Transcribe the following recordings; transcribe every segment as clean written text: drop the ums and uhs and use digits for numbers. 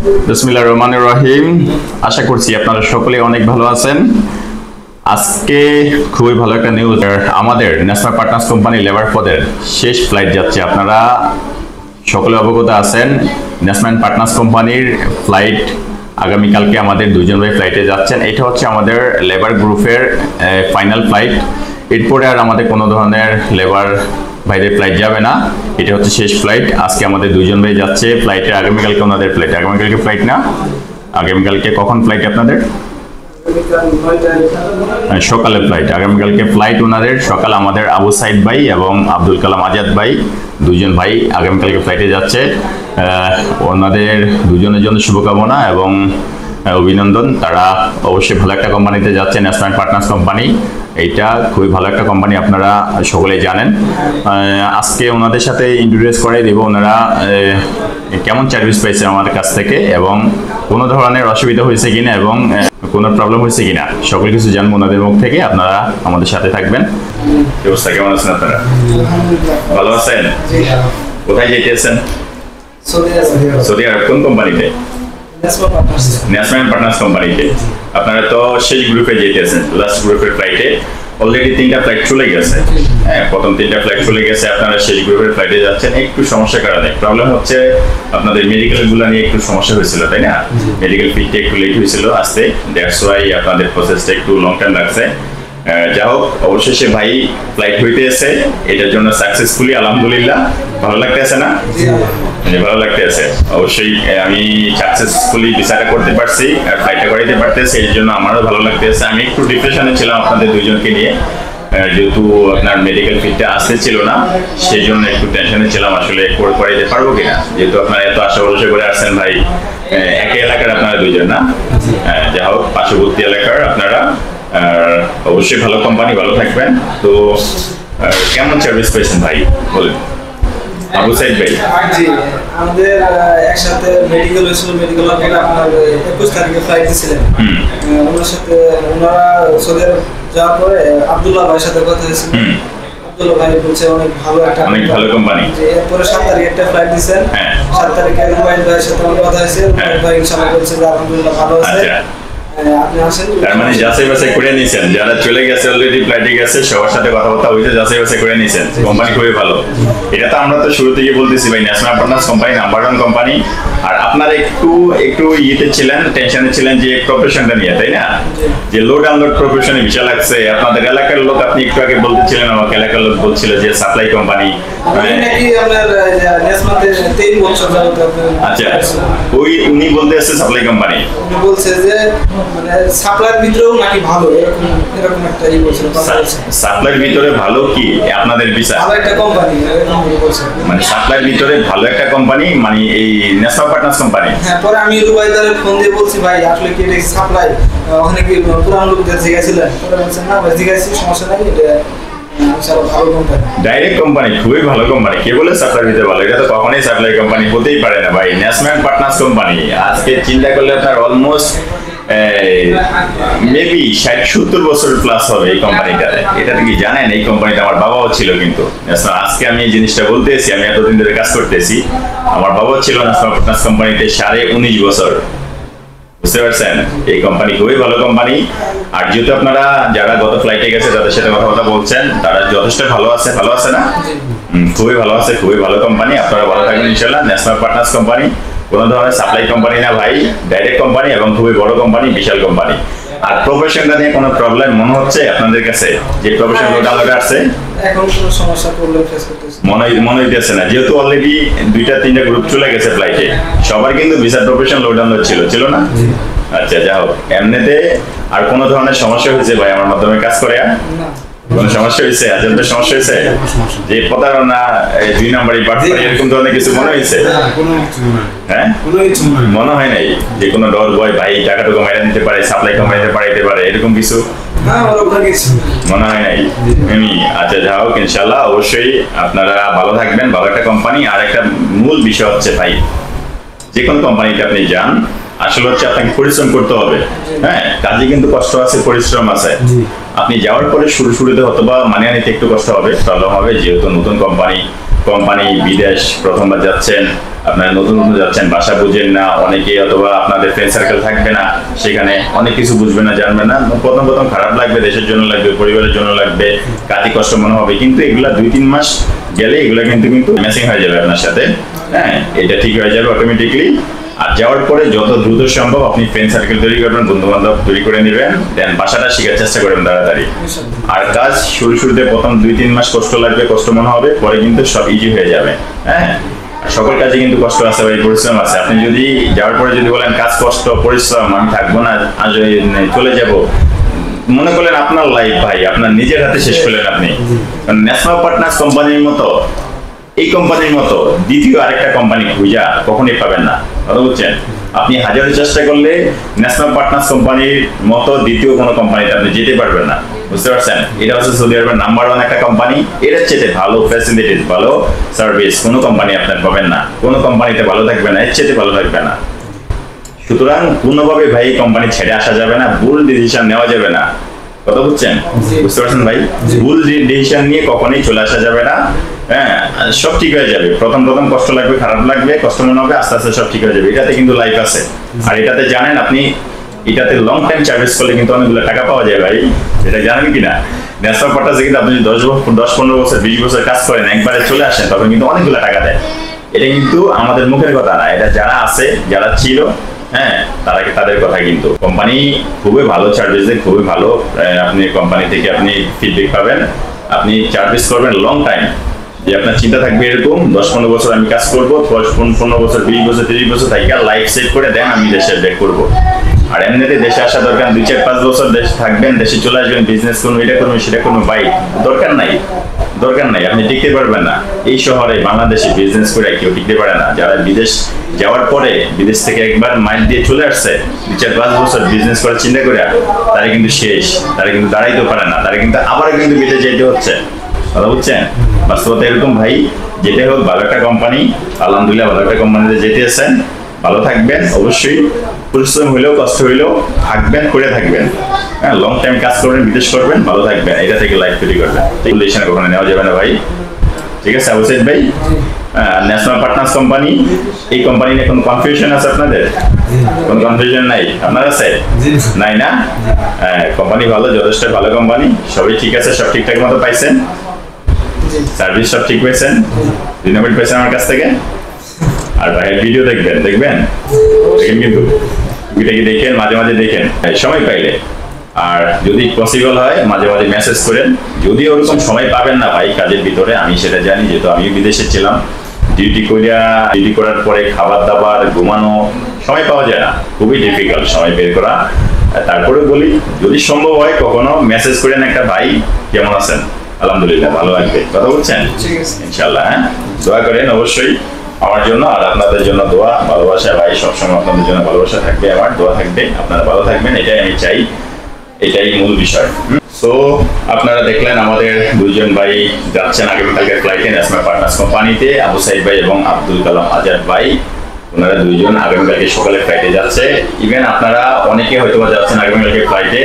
বিসমিল্লাহির রহমানির রহিম। আশা করছি আপনারা সকলে অনেক ভালো আছেন। আজকে খুবই ভালো একটা নিউজ, আমাদের ন্যাশনাল পার্টনার্স কোম্পানি লেবার পদের শেষ ফ্লাইট যাচ্ছে। আপনারা সকলে অবগত আছেন ন্যাশনাল পার্টনার্স কোম্পানির ফ্লাইট আগামীকালকে আমাদের দুজন ভাই ফ্লাইটে যাচ্ছেন। এটা হচ্ছে আমাদের লেবার গ্রুপের ফাইনাল ফ্লাইট। এরপরে আর আমাদের কোনো ধরনের লেবার ভাইদের ফ্লাইট যাবে না, এটা হচ্ছে শেষ ফ্লাইট। আজকে আমাদের দুজন ভাই যাচ্ছে ফ্লাইটে, আগামীকালকে ওনাদের ফ্লাইট। আগামীকালকে ফ্লাইট না, আগামীকালকে কখন ফ্লাইট আপনাদের? সকালে ফ্লাইট। আগামীকালকে ফ্লাইট ওনাদের সকাল। আমাদের আবু সাইদ ভাই এবং আব্দুল কালাম আজাদ ভাই দুজন ভাই আগামীকালকে ফ্লাইটে যাচ্ছে। ওনাদের দুজনের জন্য শুভকামনা এবং অভিনন্দন। তারা অবশ্যই ভালো একটা কোম্পানিতে যাচ্ছে, ন্যাশনাল পার্টনার্স কোম্পানি। এইটা খুবই ভালো একটা কোম্পানি, আপনারা সকলেই জানেন। আজকে ওনাদের সাথে ইন্ট্রোডিউস করে দেব ওনারা কেমন সার্ভিস পেয়েছে আমাদের কাছ থেকে এবং কোনো ধরনের অসুবিধা হয়েছে কিনা এবং কোনো প্রবলেম হয়েছে কিনা সকল কিছু জানবো ওনাদের মুখ থেকে। আপনারা আমাদের সাথে থাকবেন। অবস্থা কেমন আছেন আপনারা? ভালো আছেন? কোথায় যেতেছেন? সৌদি আরব। কোন কোম্পানিতে? ন্যাশনাল পার্টনার্স কোম্পানিতে। আপনারা তো সেই গ্রুপে যেতেছেন, লাস্ট গ্রুপের ফ্লাইটে। অলরেডি 3টা ফ্লাইট চলে গেছে। হ্যাঁ, প্রথম 3টা ফ্লাইট চলে গেছে, আপনারা সেই গ্রুপের ফ্লাইটে যাচ্ছেন। একটু সমস্যার কারণে প্রবলেম হচ্ছে, আপনাদের মেডিকেল গুলো নিয়ে একটু সমস্যা হয়েছিল, তাই না? মেডিকেল ফিটটা একটু লেট হয়েছিল আসতে, দ্যাটস ওয়াই আপনাদের প্রসেসটা একটু লং টাইম লাগছে। যা হোক, অবশেষে ভাই ফ্লাইট হইতে এসে, এটার জন্য সাকসেসফুলি আলহামদুলিল্লাহ। ভালো লাগতেছে না? ভালো লাগতেছে। অবশ্যই আমি সাকসেসফুলি ভিসাটা করতে পারছি আর ফ্লাইটটা করাইতে পারতেছি, এই জন্য আমারও ভালো লাগতেছে। আমি একটু ডিপ্রেশনে ছিলাম আপনাদের দুইজনকে নিয়ে, যেহেতু আপনার মেডিকেল ফিটটা আসতে ছিল না, সেই জন্য একটু টেনশনে ছিলাম আসলে করাইতে পারবো কিনা। যেহেতু আপনারা এত আশা ভরসা করে আসছেন ভাই, একই এলাকার আপনারা দুইজন না? যা হোক, পার্শ্ববর্তী এলাকার আপনারা। অবশ্যই ভালো কোম্পানি, ভালো থাকবেন। তো কেমন সার্ভিস পেয়েছেন ভাই বলেন? আবু সাইদ ভাই, জি, আমাদের একসাথে মেডিকেল হয়েছিল। মেডিকেল পরে আপনার 21 তারিখে ফ্লাইট দিয়েছিলেন। ওনার সাথে ওনারা সৌদি আরব যাওয়ার পরে আব্দুল্লাহ ভাইয়ের সাথে কথা হয়েছিল। আব্দুল্লাহ ভাই বলছে অনেক ভালো কোম্পানি। এরপরে 7 তারিখে একটা ফ্লাইট দিয়েছেন। 7 তারিখে রুবাইল ভাইয়ের সাথে আমার কথা হয়েছে। রুবাইল ভাই ইনশাআল্লাহ বলছে যে আলহামদুলিল্লাহ ভালো আছে। তার মানে যাচাই বাছাই করে নিয়েছেন, যারা চলে গেছে অলরেডি ফ্লাইটে গেছে সবার সাথে কথাবার্তা হয়েছে, যাচাই বাছাই করে নিয়েছেন। কোম্পানি খুবই ভালো। এটা তো আমরা তো শুরু থেকে বলতেছি ভাই, national partners company number 1 company. আর আপনারা একটু ইয়েতে ছিলেন, টেনশনে ছিলেন যে প্রফেশনটা নিয়ে, তাই না? যে লোড আনলোড প্রফেশনে বিশাল লাগছে। আপনাদের এলাকার লোক, আপনি একটু আগে বলতেছিলেন, আমাকে এলাকার লোক বলছিল যে সাপ্লাই কোম্পানি। আচ্ছা, উনি বলতে আসছে সাপ্লাই কোম্পানি। বলছে যে মানে সাপ্লাইয়ের ভিতরেও নাকি ভালো, এরকম একটা বলছিল। সাপ্লাইয়ের ভিতরে ভালো কি আপনাদের ভিসা? ভালো একটা কোম্পানি মানে সাপ্লাইয়ের ভিতরে ভালো একটা কোম্পানি, মানে এই ন্যাশনাল পার্টনার্স কোম্পানি। হ্যাঁ, পরে আমি রুবাইদারে ফোন দিয়ে বলছি ভাই আসলে কি এটা সাপ্লাই, ওখানে কি পুরান লোকদের জিজ্ঞাসিলেন? পরে বলছেন না ভাই জিজ্ঞাসি, সমস্যা নাই, এটা ডাইরেক্ট কোম্পানি, খুবই ভালো কোম্পানি। কে বলে সাপ্লাই দিতে ভালো? এটা তো কখনোই সাপ্লাই কোম্পানি হতেই পারে না ভাই। ন্যাশনাল পার্টনার্স কোম্পানি আজকে চিন্তা করলে আপনার অলমোস্ট মেবি 60-70 বছর প্লাস হবে এই কোম্পানিটাতে। এটা কি জানেন? এই কোম্পানিতে আমার বাবাও ছিল। কিন্তু আজকে আমি এই জিনিসটা বলতেছি, আমি এতদিন ধরে কাজ করতেছি, আমার বাবাও ছিল ন্যাশনাল পার্টনার্স কোম্পানিতে 19.5 বছর। বুঝতে পারছেন? এই কোম্পানি খুবই ভালো কোম্পানি। আর যেহেতু আপনারা যারা গত ফ্লাইটে গেছে তাদের সাথে কথা বলছেন, তারা যথেষ্ট ভালো আছে। ভালো আছে না? খুবই ভালো আছে, খুবই ভালো কোম্পানি। আপনারা ভালো থাকবেন ইনশাআল্লাহ। ন্যাশনাল পার্টনার্স কোম্পানি কোনো ধরনের সাপ্লাই কোম্পানি না ভাই, ডাইরেক্ট কোম্পানি এবং খুবই বড় কোম্পানি, বিশাল কোম্পানি। আর প্রফেশনটা নিয়ে কোনো প্রবলেম মনে হচ্ছে আপনাদের কাছে? যে প্রফেশন লোড আনলোড আসছে এখন কোনো সমস্যা প্রবলেম ফেস করতেছে মনে হইতেছে না? যেহেতু অলরেডি 2টা-3টা গ্রুপ চলে গেছে ফ্লাইটে, সবার কিন্তু ভিসা প্রফেশন লোড আনলোড ছিল না? আচ্ছা, যা হোক, এমনিতে আর কোনো ধরনের সমস্যা হয়েছে ভাই আমার মাধ্যমে কাজ করে? কোনো সমস্যা হয়েছে? আজেন্টের সমস্যা হয়েছে? যে প্রতারণা, 2 নাম্বারই বাড়ছে, এরকম ধরনের কিছু মনে হয়েছে? হ্যাঁ, মনে হয় নাই যে কোনো ডর ভয় ভাই টাকাটুকু মাইরা নিতে পারে, সাপ্লাই কমাইতে পারে, এরকম কিছু মনে হয় নাই? আচ্ছা, যা হোক, ইনশাল্লাহ অবশ্যই আপনারা ভালো থাকবেন, ভালো একটা কোম্পানি। আর একটা মূল বিষয় হচ্ছে ভাই, যে কোনো কোম্পানিতে আপনি যান, আসলে হচ্ছে আপনাকে পরিশ্রম করতে হবে। হ্যাঁ, কাজে কিন্তু কষ্ট আছে, পরিশ্রম আছে। আপনি যাওয়ার পরে শুরুতে হয়তো বা মানিয়ে নিতে একটু কষ্ট হবে, প্রবলেম হবে, যেহেতু নতুন কোম্পানি, বিদেশ প্রথমবার যাচ্ছেন, আপনারা নতুন নতুন যাচ্ছেন, ভাষা বুঝেন না, অনেকে অথবা আপনাদের ফ্রেন্ড সার্কেল থাকবে না, সেখানে অনেক কিছু বুঝবে না, জানবে না, প্রথম প্রথম খারাপ লাগবে, দেশের জন্য লাগবে, পরিবারের জন্য লাগবে, কাজে কষ্ট মনে হবে, কিন্তু এগুলা 2-3 মাস গেলে এগুলা কিন্তু ম্যাচিং হয়ে যাবে আপনার সাথে। হ্যাঁ, এটা ঠিক হয়ে যাবে অটোমেটিকলি। আর যাওয়ার পরে যত দ্রুত সম্ভব আপনি ফ্রেন্ড সার্কেল তৈরি করবেন, বন্ধু বান্ধব তৈরি করে নেবেন, দেন ভাষাটা শেখার চেষ্টা করবেন তাড়াতাড়ি। আর কাজ শুরুতে প্রথম 2-3 মাস কষ্ট লাগবে, কষ্ট মনে হবে, পরে কিন্তু সব ইজি হয়ে যাবে। হ্যাঁ, সকল কাজে কিন্তু কষ্ট আছে ভাই, পরিশ্রম আছে। আপনি যদি যাওয়ার পরে যদি বলেন কাজ কষ্ট পরিশ্রম, আমি থাকবো না, আজ চলে যাব, মনে করলেন আপনার লাইফ ভাই আপনার নিজের হাতে শেষ করলেন আপনি। ন্যাশনাল পার্টনার্স কোম্পানির মতো, এই কোম্পানির মতো দ্বিতীয় আরেকটা কোম্পানি খুঁজা কখনোই পাবেন না, কথা বুঝছেন? আপনি হাজারো চেষ্টা করলে ন্যাশনাল পার্টনার্স কোম্পানির মতো দ্বিতীয় কোনো কোম্পানিতে আপনি যেতে পারবেন না, বুঝতে পারছেন? এটা হচ্ছে সৌদি আরবের নাম্বার 1 একটা কোম্পানি। এর চেয়ে ভালো ফ্যাসিলিটিস, ভালো সার্ভিস কোনো কোম্পানি আপনার পাবেন না, কোনো কোম্পানিতে ভালো থাকবে না, এর চেয়ে ভালো থাকবে না। সুতরাং কোনোভাবে ভাই কোম্পানি ছেড়ে আসা যাবে না, ভুল ডিসিশন নেওয়া যাবে না, কথা বুঝছেন? বুঝতে পারছেন ভাই? ভুল ডিসিশন নিয়ে কখনোই চলে আসা যাবে না। হ্যাঁ, সব ঠিক হয়ে যাবে। প্রথম কষ্ট লাগবে, খারাপ লাগবে, কষ্ট মনে হবে, আস্তে আস্তে সব ঠিক হয়ে যাবে। এটাতে কিন্তু লাইফ আছে। আর এটাতে জানেন আপনি, এটাতে লং টাইম সার্ভিস করলে কিন্তু অনেকগুলো টাকা পাওয়া যায় ভাই, এটা জানেন কিনা? ন্যাশনাল পার্টনার্সে কিন্তু আপনি 10-15 বছর 20 বছর কাজ করেন, একবারে চলে আসেন, তখন কিন্তু অনেকগুলো টাকা দেয়। এটা কিন্তু আমাদের মুখের কথা না, এটা যারা আছে, যারা ছিল, হ্যাঁ, তাদের কথা। কিন্তু কোম্পানি খুবই ভালো সার্ভিস দেয়, খুবই ভালো। আপনি কোম্পানি থেকে আপনি ফিডব্যাক পাবেন, আপনি সার্ভিস করবেন লং টাইম। যে আপনার চিন্তা থাকবে এরকম 10-15 বছর আমি কাজ করবো, 10-15 বছর 20 বছর 30 বছর থাকি, লাইফ সেট করে দেন আমি দেশে ব্যাক করবো। আর এমনিতে দেশে আসা দরকার 2-4-5 বছর দেশে থাকবেন, দেশে চলে আসবেন, বিজনেস করুন, এটা করুন সেটা করুন, ভাই দরকার নাই, আপনি টিকতে পারবেন না। এই শহরে বাংলাদেশে বিজনেস করে কেউ টিকতে পারে না। যারা বিদেশ যাওয়ার পরে, বিদেশ থেকে একবার মাইল দিয়ে চলে আসছে, 2-4-5 বছর বিজনেস করার চিন্তা করে, তারা কিন্তু শেষ, তারা কিন্তু দাঁড়াইতে পারে না, তারা কিন্তু আবার কিন্তু বিদেশ যেতে হচ্ছে, কথা বুঝছেন? বাস্তবতা এরকম ভাই। যেটাই হোক, ভালো একটা কোম্পানি, আলহামদুলিল্লাহ ভালো একটা কোম্পানিতে যেতে আছেন, ভালো থাকবেন অবশ্যই, পরিশ্রম হইলেও কষ্ট হইলেও থাকবেন, করে থাকবেন। হ্যাঁ, লং টাইম কাজ করবেন, বিদেশ করবেন, ভালো থাকবেন, এটা থেকে লাইফ তৈরি করবেন। রেগুলেশন কখনো নেওয়া যাবে না ভাই, ঠিক আছে? আবু সাইদ ভাই, ন্যাশনাল পার্টনার্স কোম্পানি, এই কোম্পানি নিয়ে কোনো কনফিউশন আছে আপনাদের? কোনো কনফিউশন নাই আপনার আছে? নাই না? কোম্পানি ভালো, যথেষ্ট ভালো কোম্পানি, সবই ঠিক আছে, সব ঠিকঠাক মতো পাইছেন, সার্ভিস সব ঠিক পেয়েছেন, রিনোভেট পেয়েছেন আমার কাছ থেকে। আর ভাই ভিডিও দেখবেন কিন্তু ভিডিওটা দেখেন, মাঝে মাঝে দেখেন সময় পাইলে। আর যদি পসিবল হয় মাঝে মাঝে মেসেজ করেন। যদি ওরকম সময় পাবেন না ভাই কাজের ভিতরে, আমি সেটা জানি, যেহেতু আমিও বিদেশে ছিলাম, ডিউটি করার পরে খাবার দাবার, ঘুমানো, সময় পাওয়া যায় না, খুবই ডিফিকাল্ট সময় বের করা। তারপরে বলি, যদি সম্ভব হয় কখনো মেসেজ করেন একটা, ভাই কেমন আছেন, আলহামদুলিল্লাহ ভালো লাগবে, কথা বলছেন, ইনশাল্লাহ। হ্যাঁ, দোয়া করেন অবশ্যই আমার জন্য, আর আপনাদের জন্য দোয়া, ভালোবাসা ভাই, সবসময় আপনাদের জন্য ভালোবাসা থাকবে, আমার দোয়া থাকবে, আপনারা ভালো থাকবেন, এটাই আমি চাই, এটাই মূল বিষয়। সো আপনারা দেখলেন আমাদের দুইজন ভাই যাচ্ছেন আগামীকালকে ফ্লাইটে ন্যাশনাল পার্টনার্স কোম্পানিতে, আবু সাইদ ভাই এবং আব্দুল কালাম আজাদ ভাই, ওনারা দুইজন আগামীকালকে সকালে ফ্লাইটে যাচ্ছে। ইভেন আপনারা অনেকে হয়তো যাচ্ছেন আগামীকালকে ফ্লাইটে,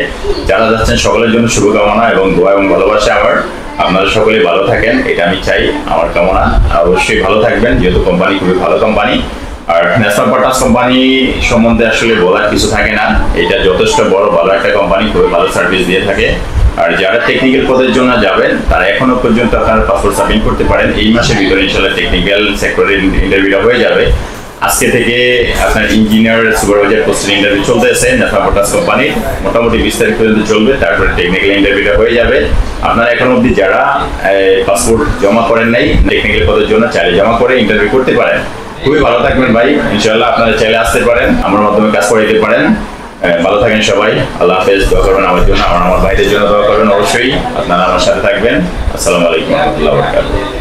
যারা যাচ্ছেন সকলের জন্য শুভকামনা এবং দোয়া এবং ভালোবাসা আমার। আপনারা সকলেই ভালো থাকেন, এটা আমি চাই, আমার কামনা। অবশ্যই ভালো থাকবেন, যেহেতু কোম্পানি খুবই ভালো কোম্পানি। আর ন্যাশনাল পার্টনার্স কোম্পানি সম্বন্ধে আসলে বলার কিছু থাকে না, এটা যথেষ্ট বড় ভালো একটা কোম্পানি, খুবই ভালো সার্ভিস দিয়ে থাকে। আর যারা টেকনিক্যাল পদের জন্য যাবেন, তারা এখনো পর্যন্ত আপনারা পাসপোর্ট সাবমিট করতে পারেন। এই মাসের ভিতরে ইনশাআল্লাহ টেকনিক্যাল সেক্টরের ইন্টারভিউটা হয়ে যাবে। আজকে থেকে আপনার ইঞ্জিনিয়ার, সুপারভাইজার পোস্টের ইন্টারভিউ চলতেছে ন্যাশনাল পার্টনার্স কোম্পানির, মোটামুটি 20 তারিখ পর্যন্ত চলবে, তারপরে টেকনিক্যাল ইন্টারভিউটা হয়ে যাবে। আপনারা এখন অবধি যারা পাসপোর্ট জমা করেন নাই, টেকনিক্যাল পদের জন্য চাইলে জমা করে ইন্টারভিউ করতে পারেন। খুবই ভালো থাকবেন ভাই, ইনশাআল্লাহ আপনারা চাইলে আসতে পারেন, আমার মাধ্যমে কাজ করে দিতে পারেন। ভালো থাকেন সবাই, আল্লাহ হাফেজ। দোয়া করবেন আমার জন্য, আমার ভাইদের জন্য দোয়া করবেন অবশ্যই। আপনারা আমার সাথে থাকবেন। আসসালামু আলাইকুম ওয়া রাহমাতুল্লাহি ওয়া বারাকাতুহু।